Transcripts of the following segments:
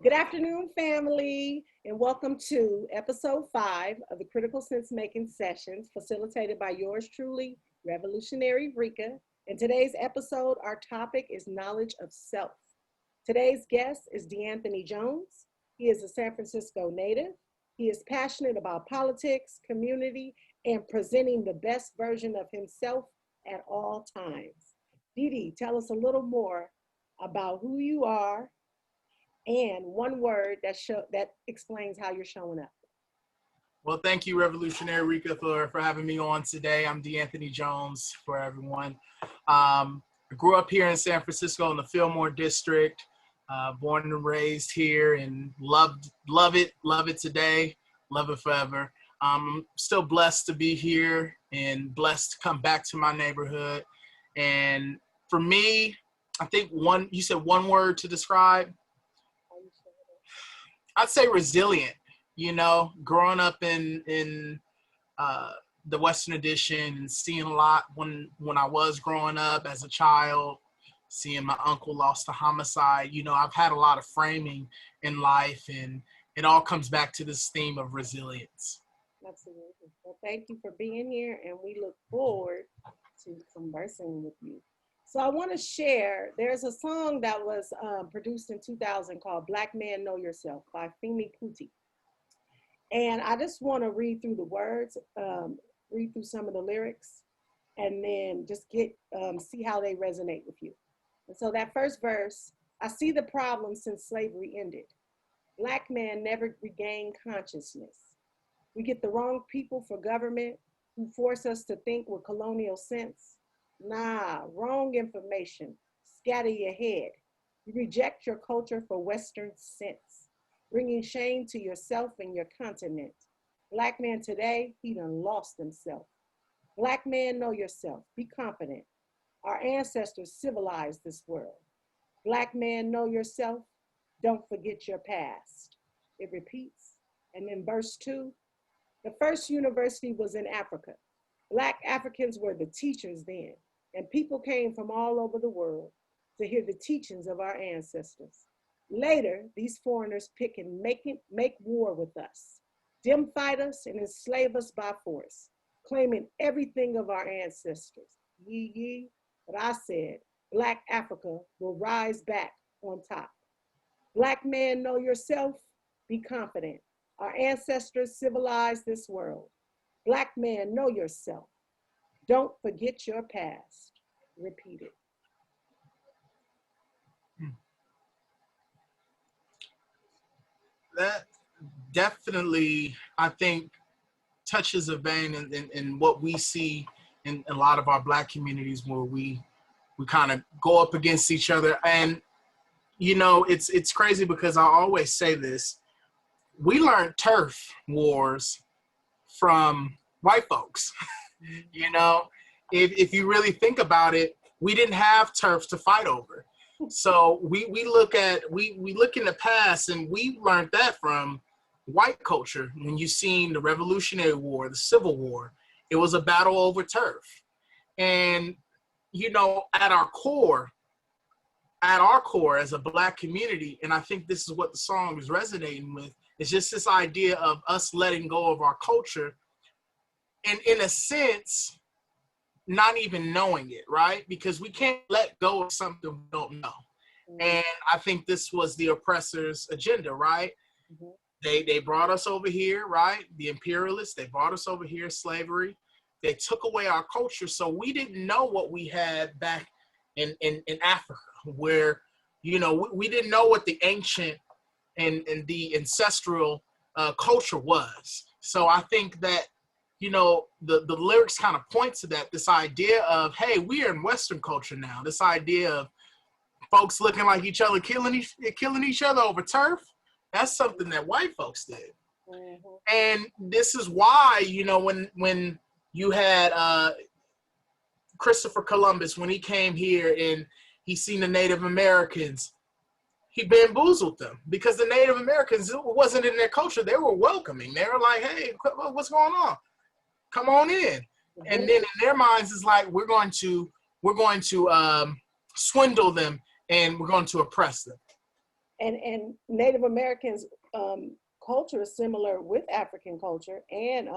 Good afternoon, family, and welcome to episode 5 of the Critical Sense Making Sessions, facilitated by yours truly, Revolutionary Rika. In today's episode, our topic is knowledge of self. Today's guest is DeAnthony Jones. He is a San Francisco native. He is passionate about politics, community, and presenting the best version of himself at all times. Dee, tell us a little more about who you are and one word that explains how you're showing up. Well, thank you, Revolutionary Rika, for having me on today. I'm DeAnthony Jones for everyone. I grew up here in San Francisco in the Fillmore district, born and raised here, and love it today, love it forever. I'm still blessed to be here and blessed to come back to my neighborhood. And for me, I think you said one word to describe. I'd say resilient. You know, growing up in the Western Addition and seeing a lot when I was growing up as a child, seeing my uncle lost to homicide. You know, I've had a lot of framing in life, and it all comes back to this theme of resilience. Absolutely. Well, thank you for being here, and we look forward to conversing with you. So I want to share, there's a song that was produced in 2000 called Black Man Know Yourself by Femi Kuti. And I just want to read through the words, read through some of the lyrics, and then just see how they resonate with you. And so that first verse, I see the problem since slavery ended. Black man never regained consciousness. We get the wrong people for government who force us to think with colonial sense. Nah, wrong information. Scatter your head. You reject your culture for Western sense, bringing shame to yourself and your continent. Black man today, he done lost himself. Black man, know yourself. Be confident. Our ancestors civilized this world. Black man, know yourself. Don't forget your past. It repeats. And then verse 2, the first university was in Africa. Black Africans were the teachers then, and people came from all over the world to hear the teachings of our ancestors. Later, these foreigners pick and make war with us, dim fight us and enslave us by force, claiming everything of our ancestors. Yee, but I said, Black Africa will rise back on top. Black man, know yourself, be confident. Our ancestors civilized this world. Black man, know yourself. Don't forget your past. Repeat it. That definitely, I think, touches a vein in what we see in a lot of our Black communities, where we kind of go up against each other. And, you know, it's crazy because I always say this. We learned turf wars from white folks. You know, if you really think about it, we didn't have turf to fight over. So we look in the past, and we learned that from white culture. When you seen the Revolutionary War, the Civil War, it was a battle over turf. And, you know, at our core as a Black community, and I think this is what the song is resonating with, it's just this idea of us letting go of our culture, and in a sense, not even knowing it, right? Because we can't let go of something we don't know. Mm-hmm. And I think this was the oppressor's agenda, right? Mm-hmm. They brought us over here, right? The imperialists, they brought us over here, slavery. They took away our culture, so we didn't know what we had back in Africa, where, you know, we didn't know what the ancient and the ancestral culture was. So I think that, you know, the lyrics kind of point to that, this idea of, hey, we are in Western culture now. This idea of folks looking like each other, killing each other over turf, that's something that white folks did. Mm-hmm. And this is why, you know, when you had Christopher Columbus, when he came here and he seen the Native Americans, he bamboozled them, because the Native Americans, it wasn't in their culture. They were welcoming. They were like, hey, what's going on? Come on in. Mm-hmm. And then in their minds, it's like, we're going to swindle them, and we're going to oppress them. and Native Americans culture is similar with African culture and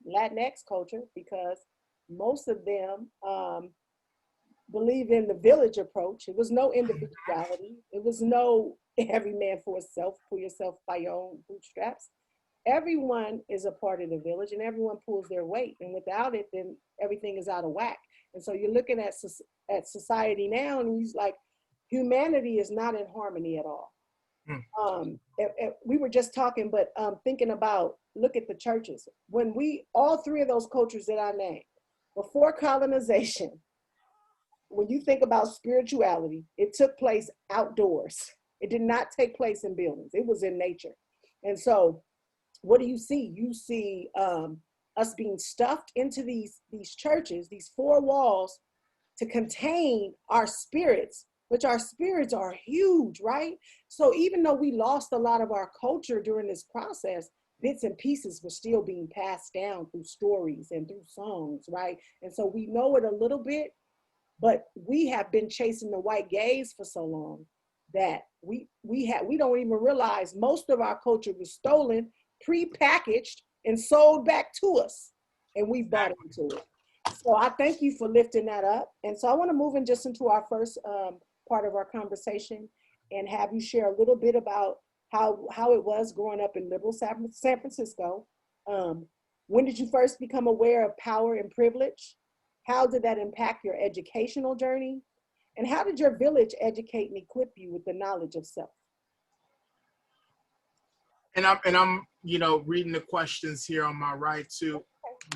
Latinx culture, because most of them believe in the village approach. It was no individuality. It was no every man for himself, pull yourself by your own bootstraps. Everyone is a part of the village and everyone pulls their weight. And without it, then everything is out of whack. And so you're looking at society now and he's like, humanity is not in harmony at all. We were just talking, but thinking about, look at the churches. When all three of those cultures that I named, before colonization, when you think about spirituality, it took place outdoors. It did not take place in buildings. It was in nature. And so what do you see? You see us being stuffed into these churches, these four walls, to contain our spirits, which our spirits are huge, right? So even though we lost a lot of our culture during this process, bits and pieces were still being passed down through stories and through songs, right? And so we know it a little bit, but we have been chasing the white gaze for so long that we don't even realize most of our culture was stolen, pre-packaged, and sold back to us, and we bought into it. So I thank you for lifting that up. And so I want to move in just into our first part of our conversation and have you share a little bit about how it was growing up in liberal San Francisco. When did you first become aware of power and privilege? How did that impact your educational journey? And how did your village educate and equip you with the knowledge of self? And I'm reading the questions here on my right too,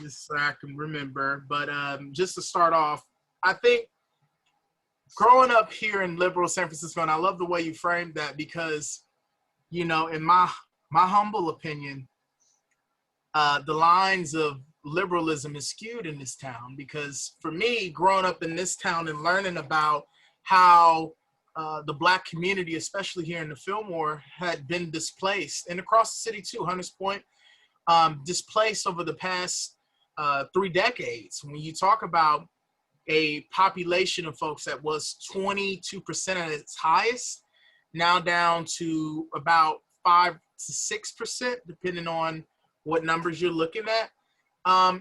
just so I can remember. But just to start off, I think growing up here in liberal San Francisco, and I love the way you framed that, because, in my humble opinion, the lines of liberalism is skewed in this town. Because for me, growing up in this town and learning about how the Black community, especially here in the Fillmore, had been displaced, and across the city too, Hunters Point, displaced over the past 3 decades. When you talk about a population of folks that was 22% at its highest, now down to about 5 to 6%, depending on what numbers you're looking at.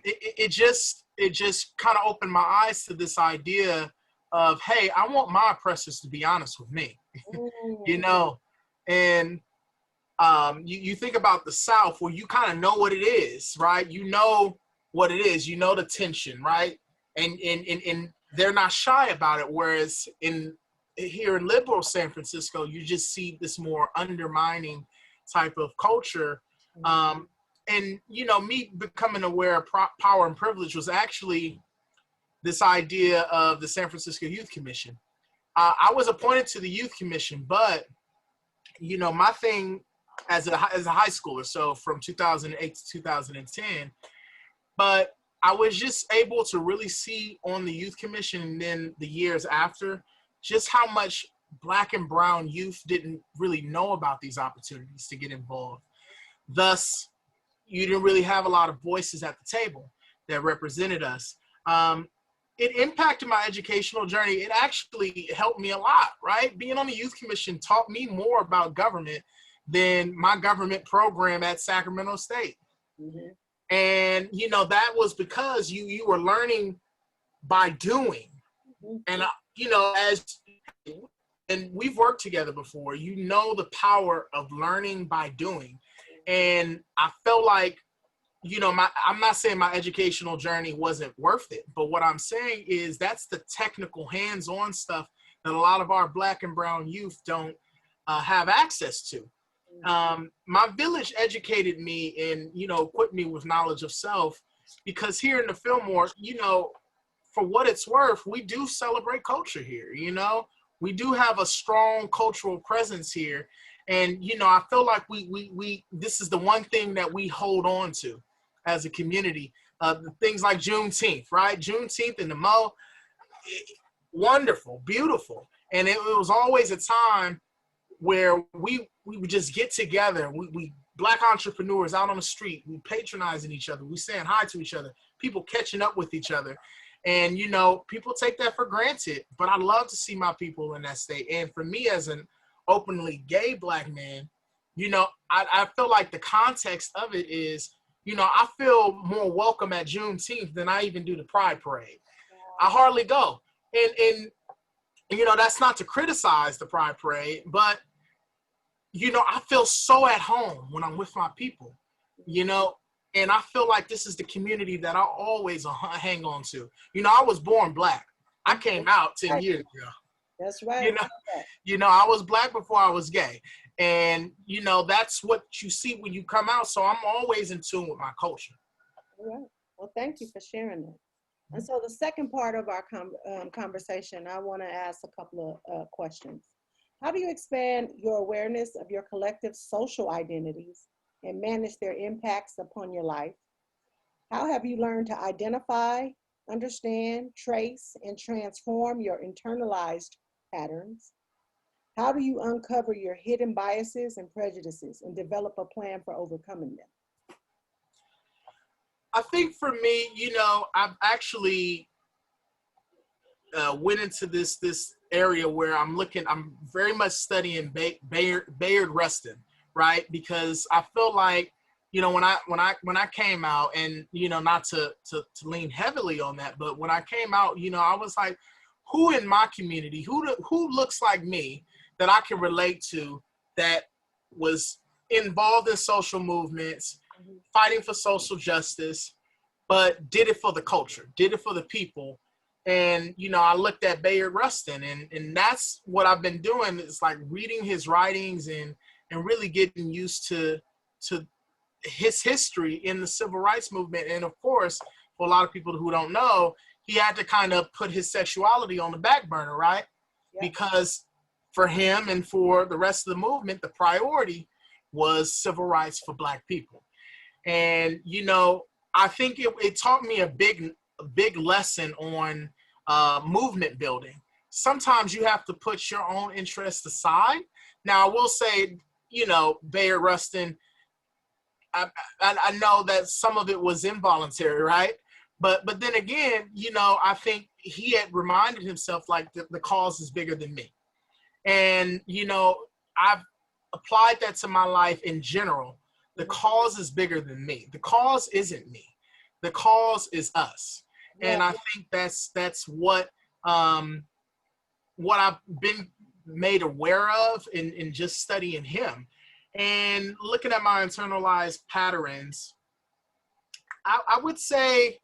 It just kind of opened my eyes to this idea of, hey, I want my oppressors to be honest with me, and you think about the South, where you kind of know what it is, right? You know what it is, the tension, right? And they're not shy about it. Whereas here in liberal San Francisco, you just see this more undermining type of culture. And me becoming aware of power and privilege was actually this idea of the San Francisco Youth Commission. I was appointed to the Youth Commission, but my thing as a high schooler, so from 2008 to 2010, but I was just able to really see on the Youth Commission and then the years after just how much Black and brown youth didn't really know about these opportunities to get involved. Thus, you didn't really have a lot of voices at the table that represented us. It impacted my educational journey. It actually helped me a lot, right? Being on the Youth Commission taught me more about government than my government program at Sacramento State. Mm-hmm. And, that was because you were learning by doing. And, and we've worked together before, the power of learning by doing. And I felt like, I'm not saying my educational journey wasn't worth it, but what I'm saying is that's the technical hands-on stuff that a lot of our Black and brown youth don't have access to. My village educated me and, equipped me with knowledge of self, because here in the Fillmore, for what it's worth, we do celebrate culture here. We do have a strong cultural presence here. And, I feel like we this is the one thing that we hold on to as a community. Things like Juneteenth, right? Juneteenth in the Mo, wonderful, beautiful. And it was always a time where we would just get together. We Black entrepreneurs out on the street, we patronizing each other, we saying hi to each other, people catching up with each other. And, people take that for granted, but I love to see my people in that state. And for me as an openly gay Black men, you know, I feel like the context of it is, you know, I feel more welcome at Juneteenth than I even do the Pride Parade. I hardly go. And you know, that's not to criticize the Pride Parade, but, you know, I feel so at home when I'm with my people, you know, and I feel like this is the community that I always hang on to. You know, I was born Black. I came out 10 years ago. That's right. You know, I was Black before I was gay. And, you know, that's what you see when you come out. So I'm always in tune with my culture. All right. Well, thank you for sharing that. And so the second part of our conversation, I want to ask a couple of questions. How do you expand your awareness of your collective social identities and manage their impacts upon your life? How have you learned to identify, understand, trace, and transform your internalized patterns? How do you uncover your hidden biases and prejudices and develop a plan for overcoming them? I think for me, you know, I've actually went into this area where I'm very much studying Bayard Rustin, right? Because I feel like, you know, when I came out, and, you know, not to lean heavily on that, but when I came out, you know, I was like, who in my community, who looks like me that I can relate to, that was involved in social movements, fighting for social justice, but did it for the culture, did it for the people. And, you know, I looked at Bayard Rustin, and that's what I've been doing. It's like reading his writings and really getting used to his history in the civil rights movement. And of course, for a lot of people who don't know, he had to kind of put his sexuality on the back burner, right? Yeah. Because for him and for the rest of the movement, the priority was civil rights for Black people. And, you know, I think it taught me a big lesson on movement building. Sometimes you have to put your own interests aside. Now, I will say, you know, Bayard Rustin, I know that some of it was involuntary, right? But then again, you know, I think he had reminded himself, like, the cause is bigger than me. And, you know, I've applied that to my life in general. The cause is bigger than me. The cause isn't me. The cause is us. Yeah. And I think that's what I've been made aware of in just studying him and looking at my internalized patterns. I would say,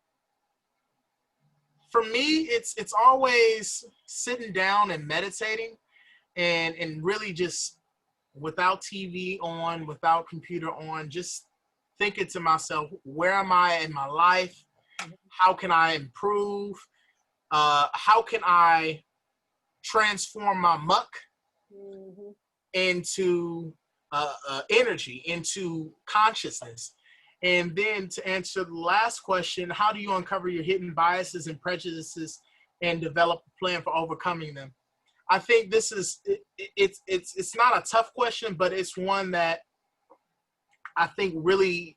for me, it's always sitting down and meditating and really just, without TV on, without computer on, just thinking to myself, where am I in my life? How can I improve? How can I transform my muck into energy, into consciousness? And then to answer the last question, how do you uncover your hidden biases and prejudices and develop a plan for overcoming them? I think this is, it's not a tough question, but it's one that I think really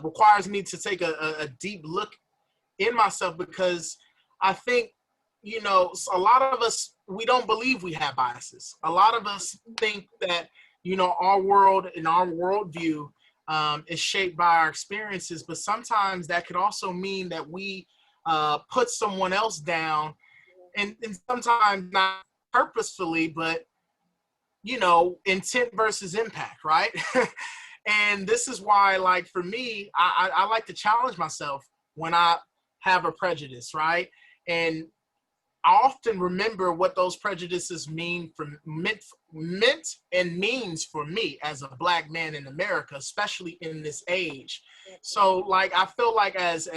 requires me to take a deep look in myself, because I think, you know, a lot of us, we don't believe we have biases. A lot of us think that, you know, our world and our worldview is shaped by our experiences, but sometimes that could also mean that we put someone else down, and sometimes not purposefully, but, you know, intent versus impact, right? And this is why, like, for me, I like to challenge myself when I have a prejudice, right? And I often remember what those prejudices meant and means for me as a Black man in America, especially in this age. So, like, I feel like as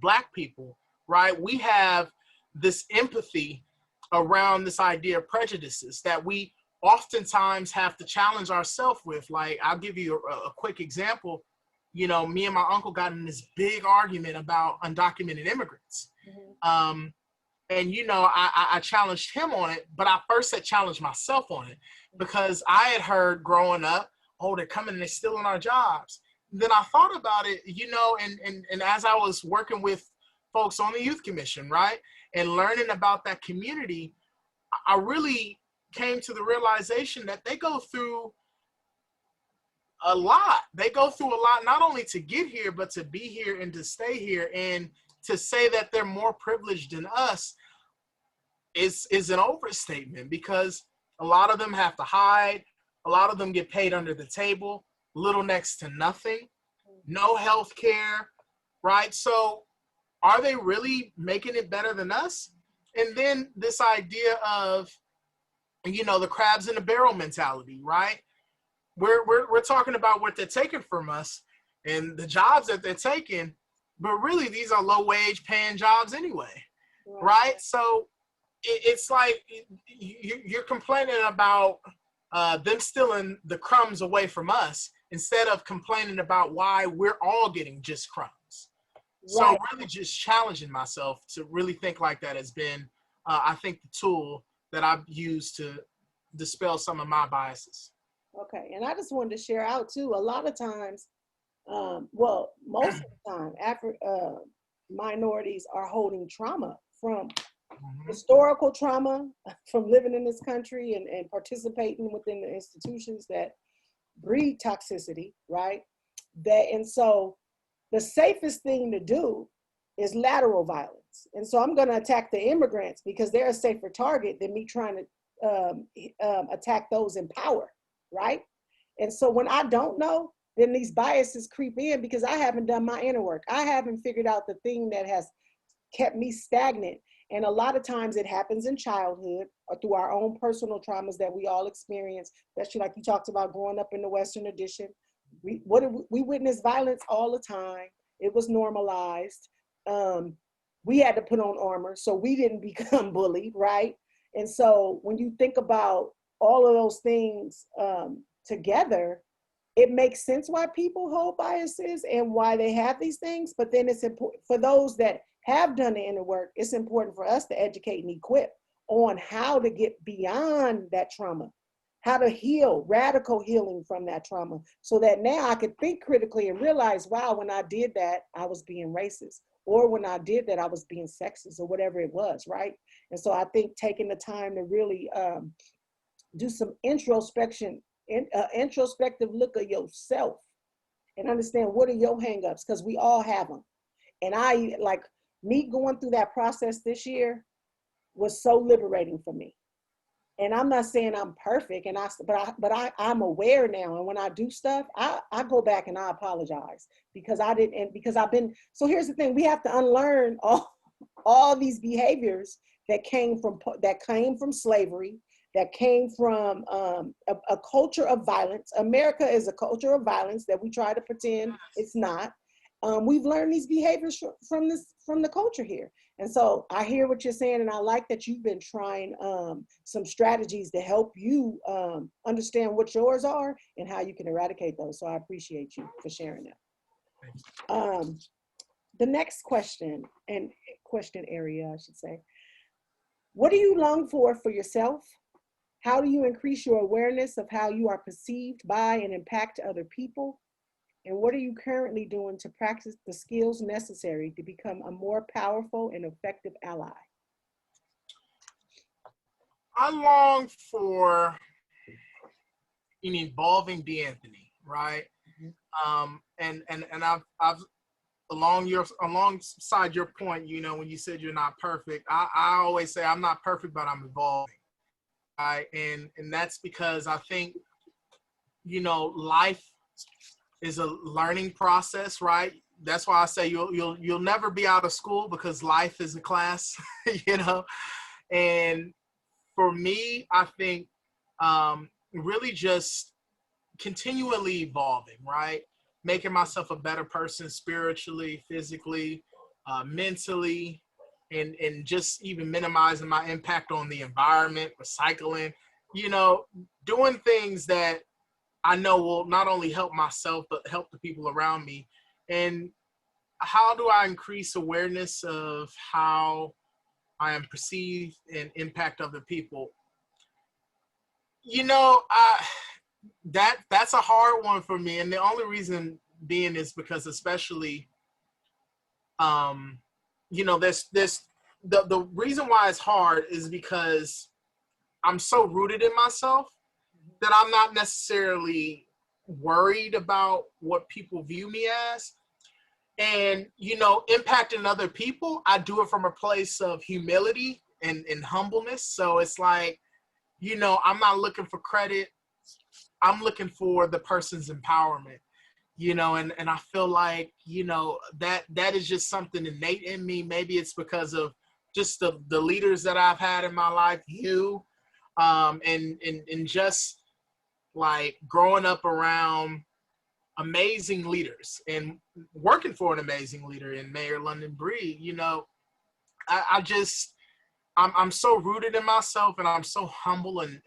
Black people, right, we have this empathy around this idea of prejudices that we oftentimes have to challenge ourselves with. Like, I'll give you a quick example. You know, me and my uncle got in this big argument about undocumented immigrants. And, you know, I challenged him on it, but I first had challenged myself on it, because I had heard growing up, oh, they're coming and they're stealing our jobs. Then I thought about it, you know, and as I was working with folks on the youth commission, right, and learning about that community, I really came to the realization that they go through a lot. They go through a lot, not only to get here, but to be here and to stay here. And to say that they're more privileged than us is an overstatement, because a lot of them have to hide. A lot of them get paid under the table, little next to nothing, no health care, right? So are they really making it better than us? And then this idea of, you know, the crabs in the barrel mentality, right? We're talking about what they're taking from us and the jobs that they're taking, but really these are low wage paying jobs anyway, right? So it's like you're complaining about them stealing the crumbs away from us instead of complaining about why we're all getting just crumbs. So really just challenging myself to really think like that has been, I think, the tool that I've used to dispel some of my biases. Okay, and I just wanted to share out too, a lot of times, well, most of the time, minorities are holding trauma from historical trauma, from living in this country and participating within the institutions that breed toxicity, right? And so the safest thing to do is lateral violence. And so I'm going to attack the immigrants because they're a safer target than me trying to attack those in power, right? And so when I don't know, then these biases creep in because I haven't done my inner work. I haven't figured out the thing that has kept me stagnant. And a lot of times it happens in childhood or through our own personal traumas that we all experience, especially like you talked about growing up in the Western edition. We witnessed violence all the time. It was normalized. We had to put on armor so we didn't become bullied, right? And so when you think about all of those things together, it makes sense why people hold biases and why they have these things. But then it's important for those that have done the inner work, it's important for us to educate and equip on how to get beyond that trauma, how to heal, radical healing from that trauma, so that now I could think critically and realize, wow, when I did that, I was being racist, or when I did that, I was being sexist, or whatever it was, right? And so I think taking the time to really do some introspective look at yourself and understand what are your hangups, because we all have them. And I, like, me going through that process this year was so liberating for me. And I'm not saying I'm perfect, I'm aware now. And when I do stuff, I go back and I apologize because I didn't, and because I've been. So here's the thing: we have to unlearn all these behaviors that came from slavery, that came from a culture of violence. America is a culture of violence that we try to pretend it's not. We've learned these behaviors from the culture here. And so I hear what you're saying, and I like that you've been trying some strategies to help you understand what yours are and how you can eradicate those. So I appreciate you for sharing that. The next question area, I should say. What do you long for yourself? How do you increase your awareness of how you are perceived by and impact other people? And what are you currently doing to practice the skills necessary to become a more powerful and effective ally? I long for an evolving DeAnthony, right? And I've alongside your point, you know, when you said you're not perfect, I always say I'm not perfect, but I'm evolving. Right? And that's because I think, you know, life is a learning process, right? That's why I say you'll never be out of school, because life is a class, you know. And for me, I think really just continually evolving, right? Making myself a better person spiritually, physically, mentally, and just even minimizing my impact on the environment, recycling, you know, doing things that I know will not only help myself, but help the people around me. And how do I increase awareness of how I am perceived and impact other people? You know, that's a hard one for me. And the only reason being is because, especially, you know, the reason why it's hard is because I'm so rooted in myself that I'm not necessarily worried about what people view me as. And, you know, impacting other people, I do it from a place of humility and humbleness. So it's like, you know, I'm not looking for credit. I'm looking for the person's empowerment, you know, and I feel like, you know, that is just something innate in me. Maybe it's because of just the leaders that I've had in my life, and just like growing up around amazing leaders and working for an amazing leader in Mayor London Breed. You know, I'm so rooted in myself, and I'm so humble and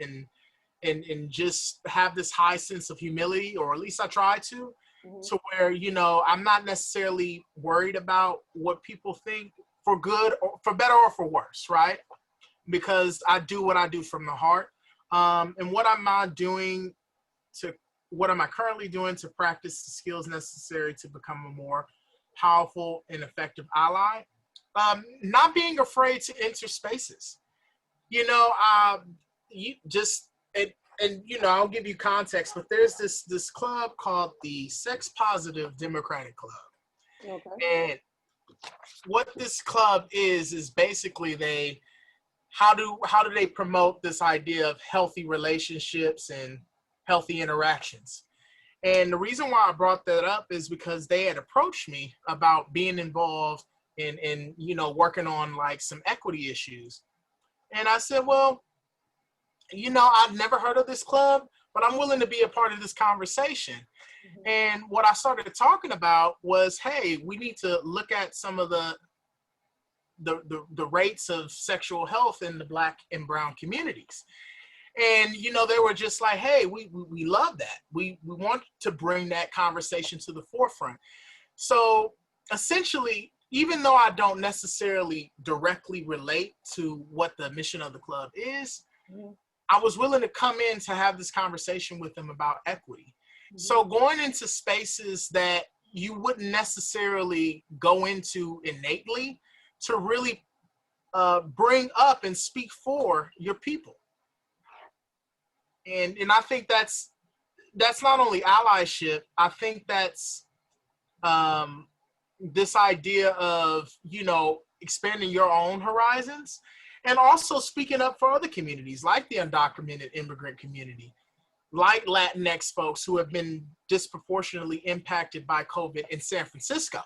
just have this high sense of humility, or at least I try to where, you know, I'm not necessarily worried about what people think, for good or for better or for worse, right? Because I do what I do from the heart. And what am I currently doing to practice the skills necessary to become a more powerful and effective ally? Not being afraid to enter spaces. You know, you just and you know, I'll give you context, but there's this club called the Sex Positive Democratic Club. Okay. And what this club is basically how do they promote this idea of healthy relationships and healthy interactions? And the reason why I brought that up is because they had approached me about being involved in you know, working on like some equity issues. And I said, well, you know, I've never heard of this club, but I'm willing to be a part of this conversation. And what I started talking about was, hey, we need to look at some of the rates of sexual health in the Black and brown communities. And, you know, they were just like, hey, we love that. We want to bring that conversation to the forefront. So essentially, even though I don't necessarily directly relate to what the mission of the club is, I was willing to come in to have this conversation with them about equity. So going into spaces that you wouldn't necessarily go into innately to really bring up and speak for your people. And I think that's not only allyship. I think that's this idea of, you know, expanding your own horizons, and also speaking up for other communities like the undocumented immigrant community, like Latinx folks who have been disproportionately impacted by COVID in San Francisco.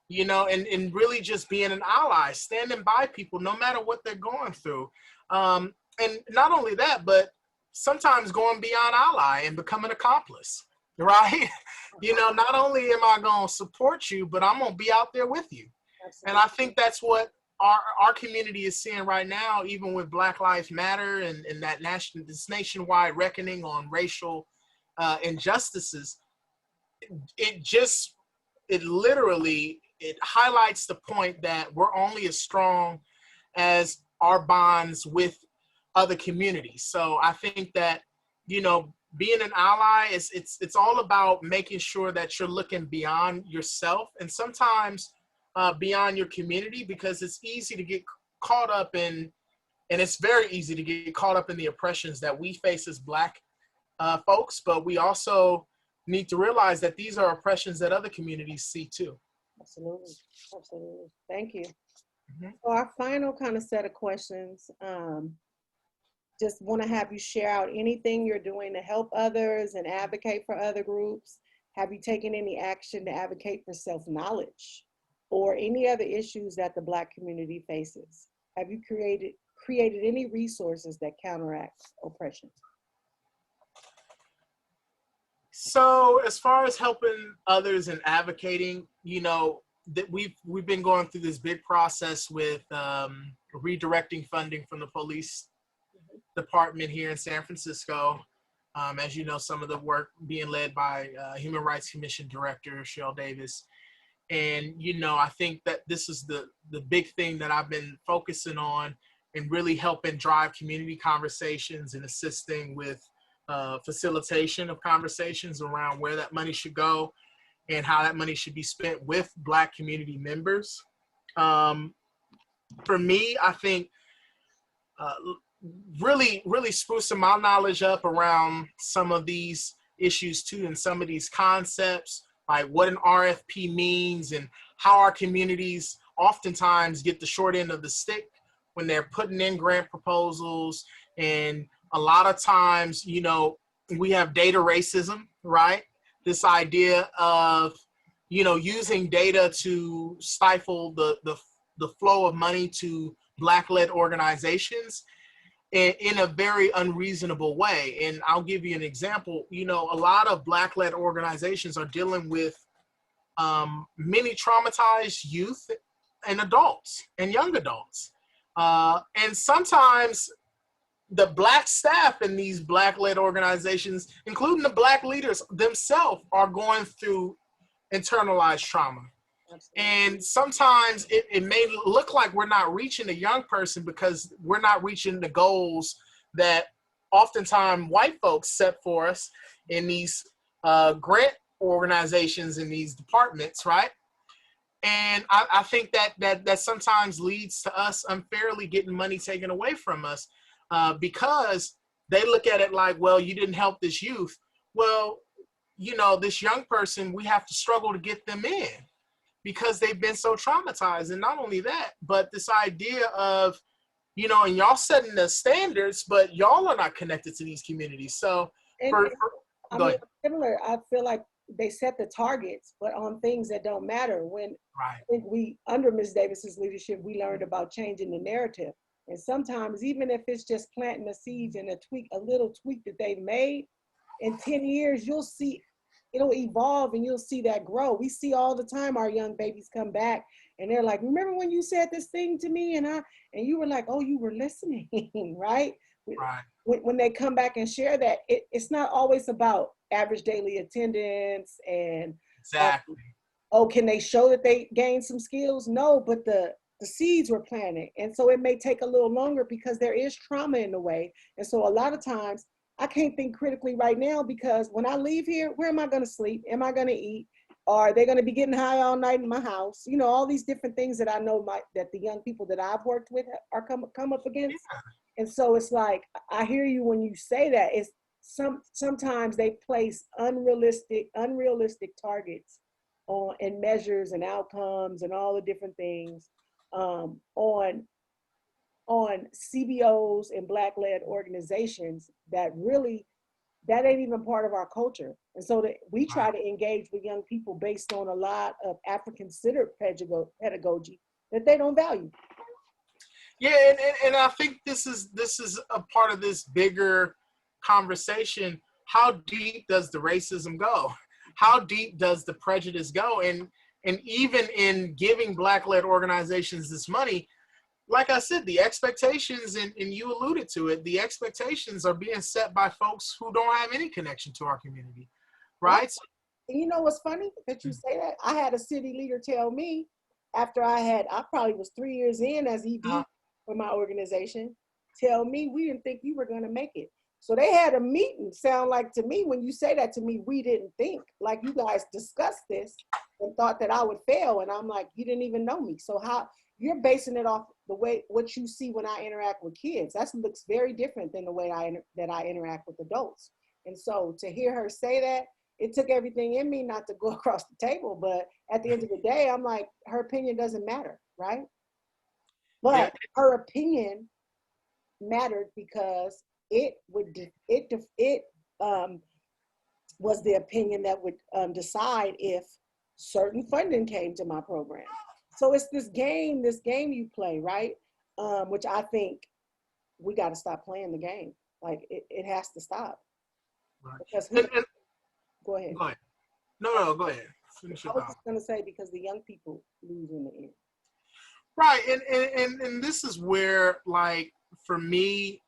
You know, and really just being an ally, standing by people no matter what they're going through. And not only that, but sometimes going beyond ally and becoming an accomplice, right? You know, not only am I going to support you, but I'm going to be out there with you. Absolutely. And I think that's what our community is seeing right now, even with Black Lives Matter and this nationwide reckoning on racial injustices. It literally highlights the point that we're only as strong as our bonds with other communities. So I think that, you know, being an ally it's all about making sure that you're looking beyond yourself, and sometimes beyond your community, because it's easy to get caught up in, and it's very easy to get caught up in the oppressions that we face as Black folks, but we also need to realize that these are oppressions that other communities see too. Absolutely. Absolutely. Thank you. So our final kind of set of questions, just want to have you share out anything you're doing to help others and advocate for other groups. Have you taken any action to advocate for self-knowledge or any other issues that the Black community faces? Have you created any resources that counteract oppression? So as far as helping others and advocating, you know, that we've been going through this big process with redirecting funding from the police department here in San Francisco. As you know, some of the work being led by Human Rights Commission Director Cheryl Davis. And, you know, I think that this is the big thing that I've been focusing on, and really helping drive community conversations and assisting with facilitation of conversations around where that money should go and how that money should be spent with Black community members. For me, I think really sprucing my knowledge up around some of these issues too, and some of these concepts, like what an RFP means and how our communities oftentimes get the short end of the stick when they're putting in grant proposals. And a lot of times, you know, we have data racism, right? This idea of, you know, using data to stifle the flow of money to Black-led organizations in a very unreasonable way. And I'll give you an example. You know, a lot of Black-led organizations are dealing with many traumatized youth and adults and young adults. And sometimes the Black staff in these Black-led organizations, including the Black leaders themselves, are going through internalized trauma. And sometimes it may look like we're not reaching a young person because we're not reaching the goals that oftentimes white folks set for us in these grant organizations in these departments, right? And I think that sometimes leads to us unfairly getting money taken away from us because they look at it like, well, you didn't help this youth. Well, you know, this young person, we have to struggle to get them in because they've been so traumatized. And not only that, but this idea of, you know, and y'all setting the standards, but y'all are not connected to these communities. So I mean, similar, I feel like they set the targets, but on things that don't matter. When we, under Ms. Davis's leadership, we learned about changing the narrative. And sometimes, even if it's just planting the seeds and a little tweak that they've made, in 10 years, you'll see it'll evolve and you'll see that grow. We see all the time our young babies come back and they're like, remember when you said this thing to me and you were like, oh, you were listening, right? When they come back and share that, it's not always about average daily attendance and exactly. Oh, can they show that they gained some skills? No, but the seeds were planted. And so it may take a little longer because there is trauma in the way. And so a lot of times I can't think critically right now because when I leave here, where am I going to sleep? Am I going to eat? Are they going to be getting high all night in my house? You know, all these different things that I know that the young people that I've worked with are come up against. Yeah. And so it's like, I hear you when you say that. It's sometimes they place unrealistic targets on and measures and outcomes and all the different things on CBOs and Black-led organizations that ain't even part of our culture. And so that we try to engage with young people based on a lot of African-centered pedagogy that they don't value. Yeah, and I think this is a part of this bigger conversation. How deep does the racism go? How deep does the prejudice go? And even in giving Black-led organizations this money, like I said, the expectations, and you alluded to it, the expectations are being set by folks who don't have any connection to our community, right? You know what's funny that you say that? I had a city leader tell me after I probably was 3 years in as ED for my organization, tell me we didn't think you were going to make it. So they had a meeting. Sound like to me, when you say that to me, we didn't think, like you guys discussed this and thought that I would fail. And I'm like, you didn't even know me. So how you're basing it off the way, what you see when I interact with kids. That looks very different than the way that I interact with adults. And so to hear her say that, it took everything in me not to go across the table. But at the end of the day, I'm like, her opinion doesn't matter, right? But her opinion mattered because it was the opinion that would decide if certain funding came to my program. So it's this game you play, right? Which I think we got to stop playing the game. Like it has to stop. Right. Because go ahead. Go ahead. No, go ahead. Finish your I was just going to say because the young people lose in the end. Right, and this is where, like, for me,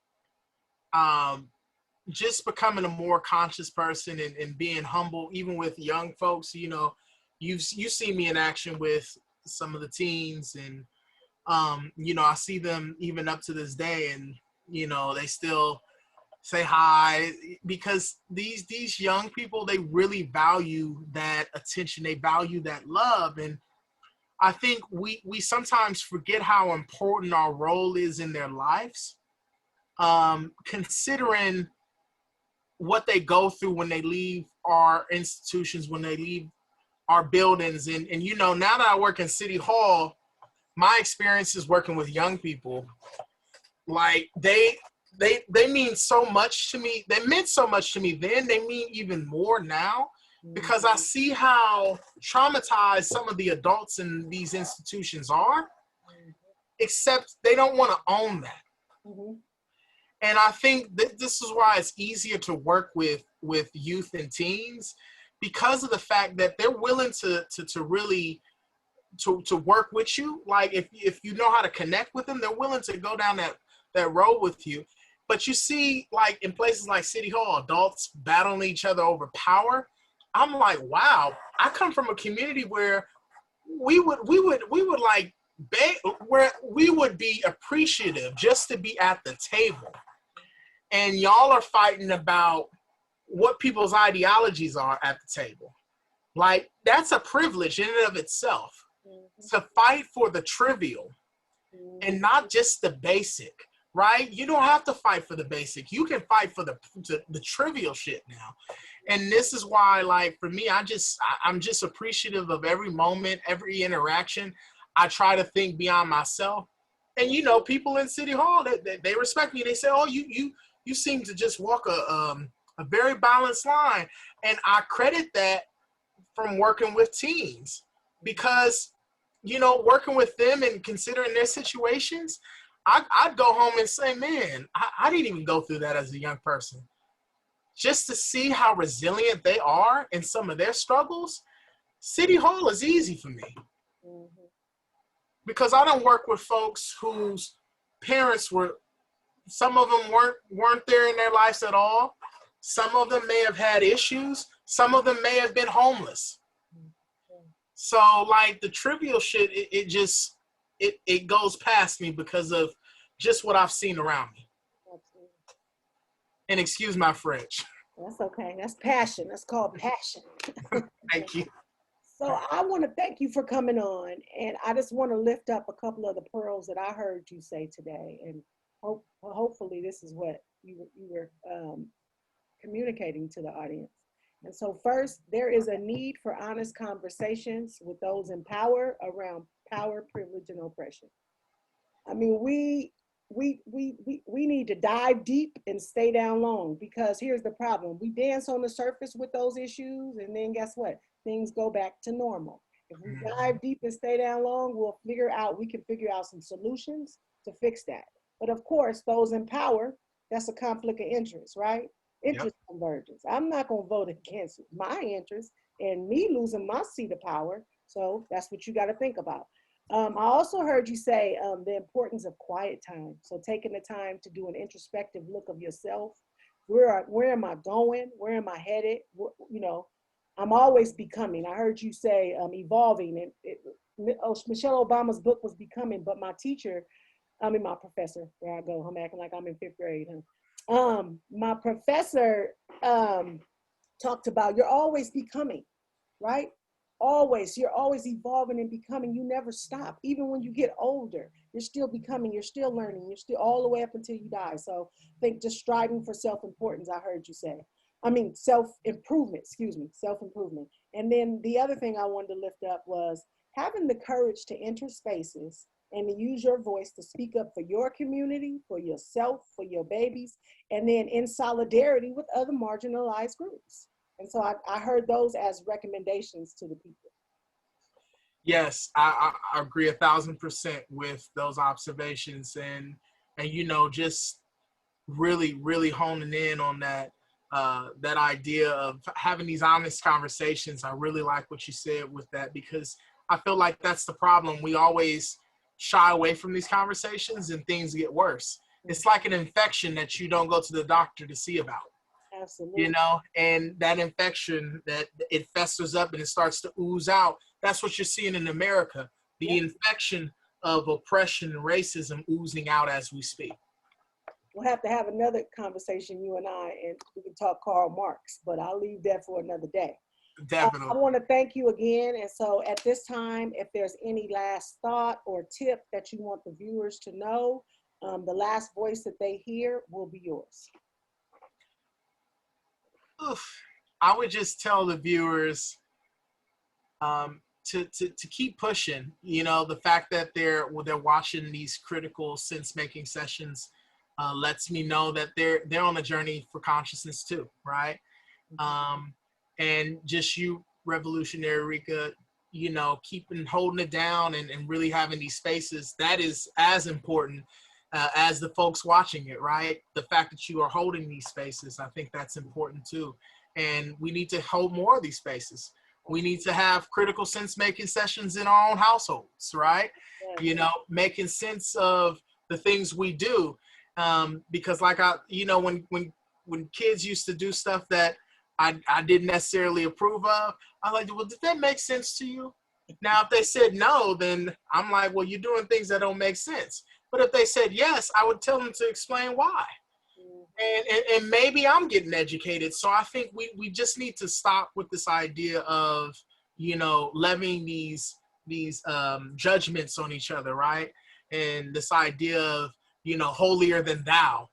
just becoming a more conscious person and being humble, even with young folks. You know, you see me in action with some of the teens, and you know, I see them even up to this day, and you know, they still say hi because these young people, they really value that attention, they value that love. And I think we sometimes forget how important our role is in their lives. considering what they go through when they leave our institutions, when they leave our buildings. And you know, now that I work in City Hall, my experiences working with young people, like they mean so much to me. They meant so much to me then. They mean even more now, because I see how traumatized some of the adults in these institutions are, except they don't want to own that. Mm-hmm. And I think that this is why it's easier to work with youth and teens, because of the fact that they're willing to really to work with you. Like if you know how to connect with them, they're willing to go down that road with you. But you see, like in places like City Hall, adults battling each other over power. I'm like, wow, I come from a community where we would like beg, where we would be appreciative just to be at the table. And y'all are fighting about what people's ideologies are at the table. Like, that's a privilege in and of itself, to fight for the trivial and not just the basic, right? You don't have to fight for the basic. You can fight for the trivial shit now. And this is why, like, for me, I'm just appreciative of every moment, every interaction. I try to think beyond myself. And, you know, people in City Hall, they respect me. They say, oh, you seem to just walk a very balanced line. And I credit that from working with teens, because, you know, working with them and considering their situations, I'd go home and say, man, I didn't even go through that as a young person. Just to see how resilient they are in some of their struggles, City Hall is easy for me. Because I don't work with folks whose parents were, some of them weren't there in their lives at all. Some of them may have had issues. Some of them may have been homeless. So, like, the trivial shit, it goes past me because of just what I've seen around me. Absolutely. And excuse my French. That's okay. That's passion. That's called passion. Thank you. So I want to thank you for coming on, and I just want to lift up a couple of the pearls that I heard you say today, and hopefully this is what you were communicating to the audience. And so first, there is a need for honest conversations with those in power around power, privilege, and oppression. I mean, we need to dive deep and stay down long, because here's the problem. We dance on the surface with those issues, and then guess what? Things go back to normal. If we dive deep and stay down long, we can figure out some solutions to fix that. But of course, those in power, that's a conflict of interest, right? Interest convergence. I'm not going to vote against my interest and me losing my seat of power. So that's what you got to think about. I also heard you say the importance of quiet time. So taking the time to do an introspective look of yourself. Where am I going? Where am I headed? You know, I'm always becoming. I heard you say evolving. Michelle Obama's book was Becoming, but my teacher, my professor, where I go, I'm acting like I'm in fifth grade. My professor talked about you're always becoming, right? Always, you're always evolving and becoming. You never stop. Even when you get older, you're still becoming, you're still learning, you're still all the way up until you die. So I think just striving for self-importance, I heard you say. Self-improvement, self-improvement. And then the other thing I wanted to lift up was having the courage to enter spaces and to use your voice to speak up for your community, for yourself, for your babies, and then in solidarity with other marginalized groups. And so I heard those as recommendations to the people. Yes, I agree 1,000% with those observations, and you know, just really honing in on that that idea of having these honest conversations. I really like what you said with that, because I feel like that's the problem. We always shy away from these conversations and things get worse. It's like an infection that you don't go to the doctor to see about. Absolutely. You know, and that infection, that it festers up and it starts to ooze out. That's what you're seeing in America. The infection of oppression and racism oozing out as we speak. We'll have to have another conversation, you and I, and we can talk Karl Marx, but I'll leave that for another day. Definitely. I want to thank you again. And so at this time, if there's any last thought or tip that you want the viewers to know, the last voice that they hear will be yours. Oof. I would just tell the viewers to keep pushing. You know, the fact that they're watching these critical sense making sessions lets me know that they're on a journey for consciousness too, right? And just you, Revolutionary Rika, you know, keeping holding it down and really having these spaces, that is as important as the folks watching it, right? The fact that you are holding these spaces, I think that's important too. And we need to hold more of these spaces. We need to have critical sense making sessions in our own households, right? Yes. You know, making sense of the things we do. Because like you know, when kids used to do stuff that I didn't necessarily approve of, I like, well, did that make sense to you? Now, if they said no, then I'm like, well, you're doing things that don't make sense. But if they said yes, I would tell them to explain why. And maybe I'm getting educated. So I think we just need to stop with this idea of, you know, levying these judgments on each other, right? And this idea of, you know, holier than thou.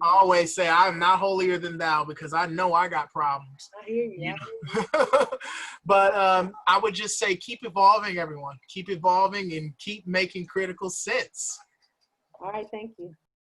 I always say I'm not holier than thou because I know I got problems. I hear you. You know? But I would just say keep evolving, everyone. Keep evolving and keep making critical sense. All right, thank you.